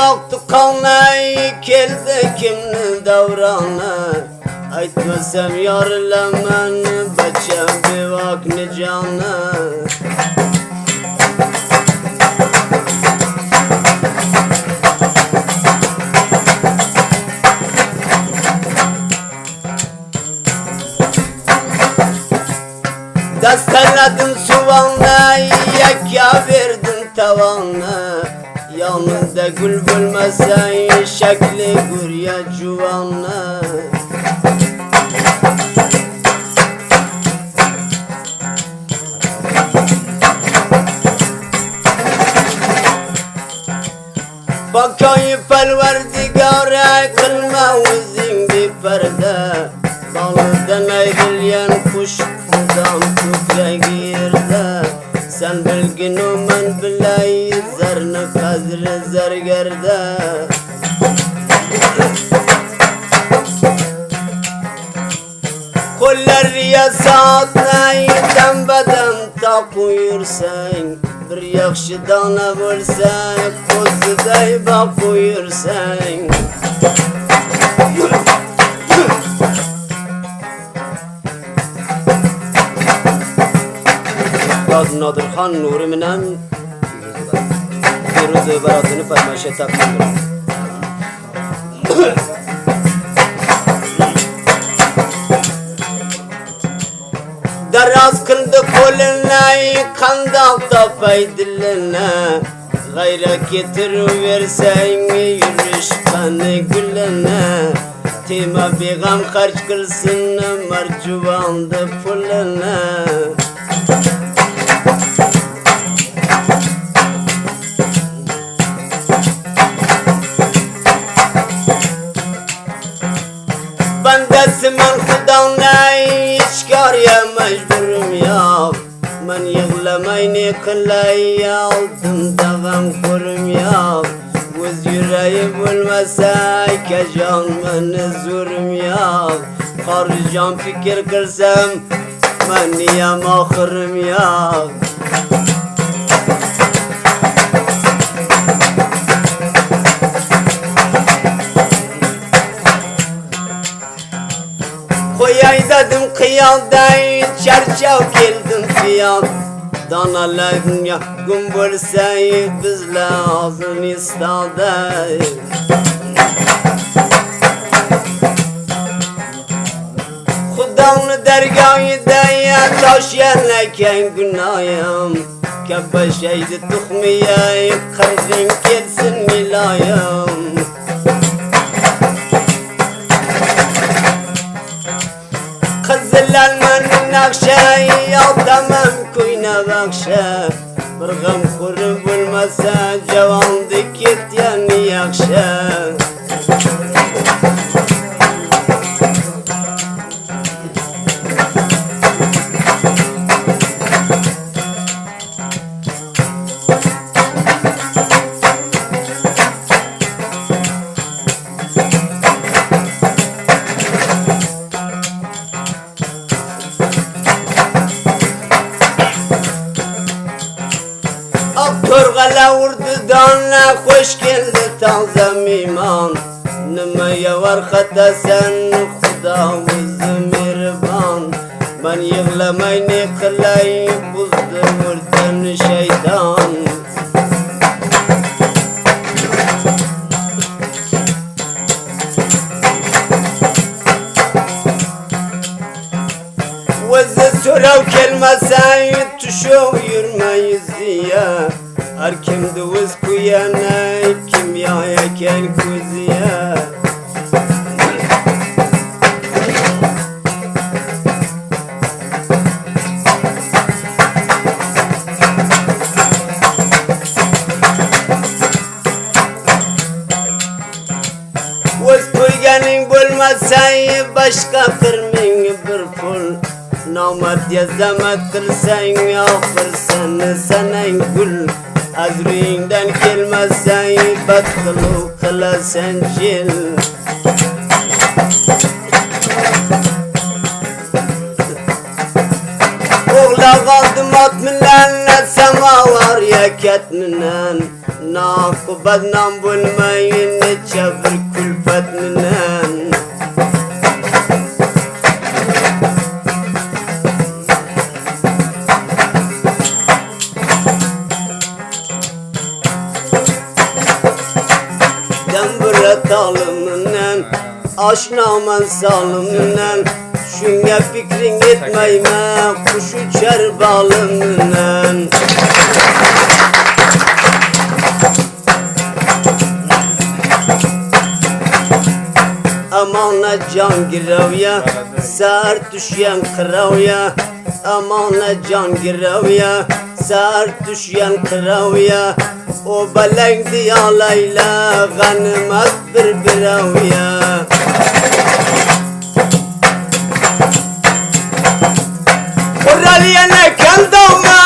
vakti kalmay keldi kimni davrana. Aytmasam yorilaman bacham bevokni joni. Dastaladım suvana, yakya verdim tavana. Yanında gül bulmasa şekli gürya cuvana. Bakayı perverdigara kılma uzun bir perde. Balıdan ayrılyan kuş dam kökle girdi. Sen bilgin o men bilay zerni kadri zergerde. Kollar yasatnay dembeden takuyursan. Bir yakşı dana bulsan kozuday bakuyursan. Nadir Han Nuri minen Firuz baratını farmaşe takdim. Daraz kıldı kolunay kandakta faydilene. Gayra getiriversen yürüyüş kanı gülene. Tema begam harç kılsın marcuvandı pulene. Ben Xudanay işgariye mecburum ya. Ben yığlamayni kılay aldım devam kurum ya. Göz yüreği bulmasa kecan beni zurum ya. Harcan fikir kırsam ben niyem ahırım ya. Koyay dedim kıyalday çarçav geldim fiyat. Danaların yakın bulsay bizle ağzın istaday. Xudanı dergahı daya taş yerleken günahım. Kebeşeydi tukmiye kırgın kelsin milayım. Kızılanmanın akşa yaltamam kuyna bakşa. Bir gam kuru bulmasa cavandı ketyen yakşa. Torgala vurdu dana hoş geldi tazam iman. Nimeye var hatta sen Xudamız mihriban. Ben yığlamay ne kılay buzdu vurdun şeytan. Vızı sorav kelmesen tuşu yürmeyiz diye. Her kimdi vız kuyana kimyaya ken kuziye. Vız kuyganing bulmasay başka kırming bir pul. Namert yazamak kırsan afırsan senen gül. Azriğinden gelmezsen batkılı kılasen cil. Oğla kaldım at minen sema var ya ketminen. Nakı bednam bulmayın neçe bir külfet minen. Dembret alıminen, aşnaman salıminen, şunga fikrin yetmeyme, kuş uçar balıminen. Amana can giravya, sert düşen kıravya. Amana can giravya, sert düşen kıravya. O belengdi yalayla, ganimet bir biravya. Kuraliyene kendama,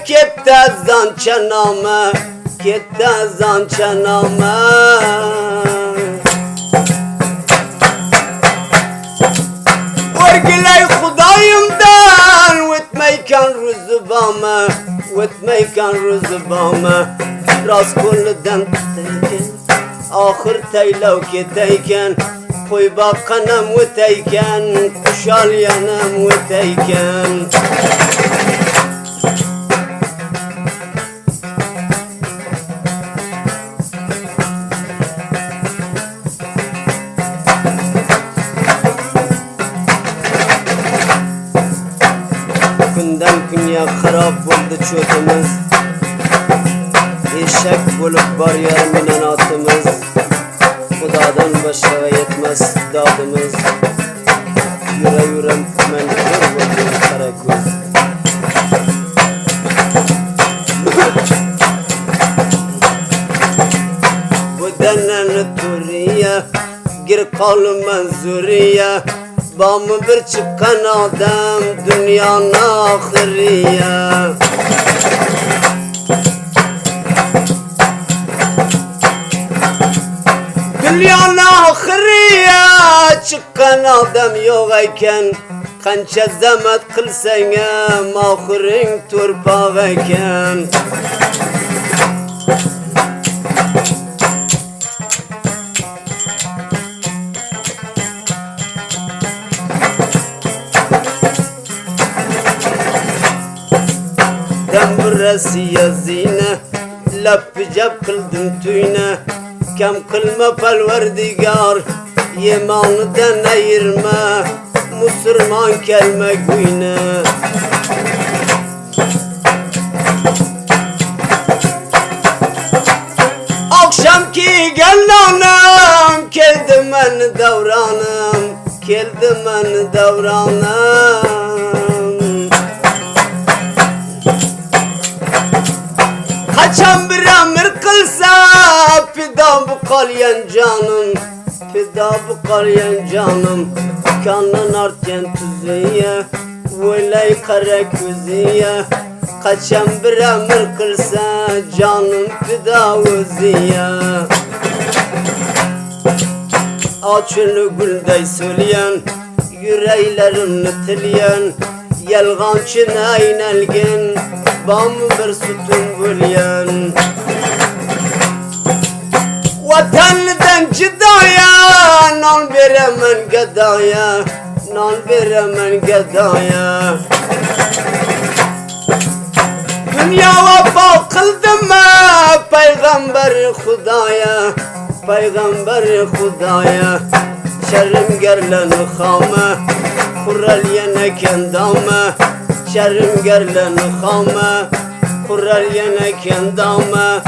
kette zançanama, kette zançanama. Orgilay Hudayımdan, vitmeyken rüzubama, vitmeyken rüzubama. Raskulludan teyken, ahir teylav keteyken, koy bakanam viteyken, kuşal yanam viteyken. Günden günya harap oldu çötümüz. Eşek bulup var yarıminen atımız. Kudadan başa yetmez dadımız. Yüre yüren men kör vurdu kara göz. Bu denen turiye, gir kalım menzuriye. Bamı bir çıkan adam dünyanın ahiriye. Dünyanın ahiriye çıkan adam yok iken, kança zemet kılsana mahirin turpağı iken. Dembresiye zine, laf cep kıldım tüyne. Kem kılma pelverdigar, yemanıdan ayırma, Müslüman kelme güyne. Akşamki gellanım, keldim ben davranım, keldim ben davranım. Kaçan bir emir kılsa, fida bu kalyen canım, fida bu kalyen canım. Kanın artyen tüzüye, velay kara küzüye. Kaçan bir emir kılsa, canım fida özüye. Açını gülday söyleyen, yüreğlerimni tilyen. Yalgancına aynelgin, bam bir sütun bölyen. Vatanlıdan cidaya, nan veremen gadaya, nan veremen gadaya. Dünya vefa kıldım mı, Peygamber Hudaya, Peygamber Hudaya. Şerrim gerlen khama, Kural yene kendama. Şerrim gerlen khama, Kural yene kendama.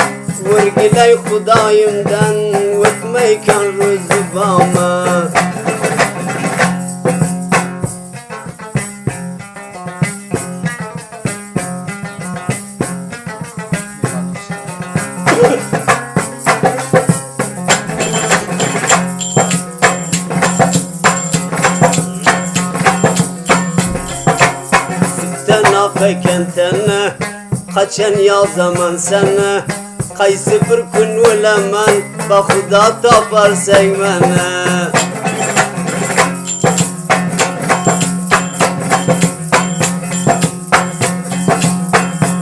Vurgilay Hudayımdan, Vitmeyken rüzubama. Kentene kaçan ya zaman sana, kaysı bir gün ölemen, bakıda tapar sevmene.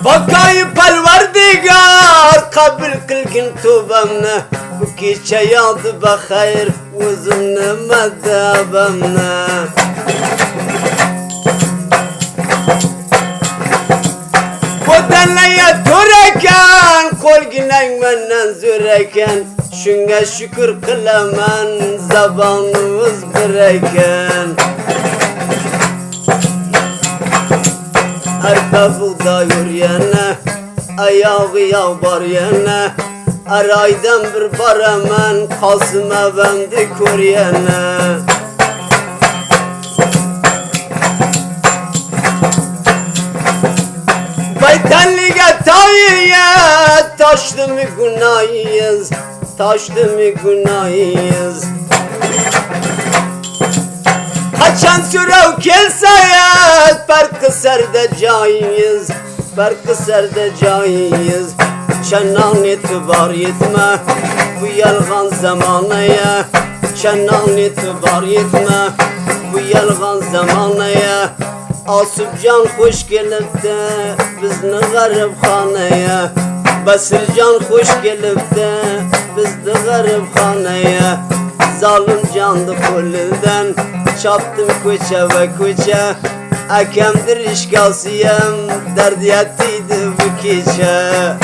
Bakayı pelverdigar, kabul qilgin tövbemni. Bu kecha yog'di baxayr o'zimni madhabamni. Qo'danlaya to'r ekan, qo'lginang mendan zo'r ekan. Shunga shukr qilaman, zabonimiz bir ekan. Arpa buğday yurgana, ayog'i yog' bor yana. Araydan bir baraman, qolsim avamni ko'rgana. Baytanliga toyiyat, toshdimi gunoyingiz, toshdimi gunoyingiz. Qachon so'rov kelsayat, farqi sarda joyingiz, farqi sarda joyingiz. Çanan etibar yetme bu yalgan zamanaya. Çanan etibar yetme bu yalgan zamanaya. Asıpcan hoş gelip de bizni garibxonaya. Basircan hoş gelip de bizni garibxonaya. Zalim candı qo'lidan chopdim ko'cha va ko'cha. Akamdir ishqosiyam dard yatiydi bu kecha.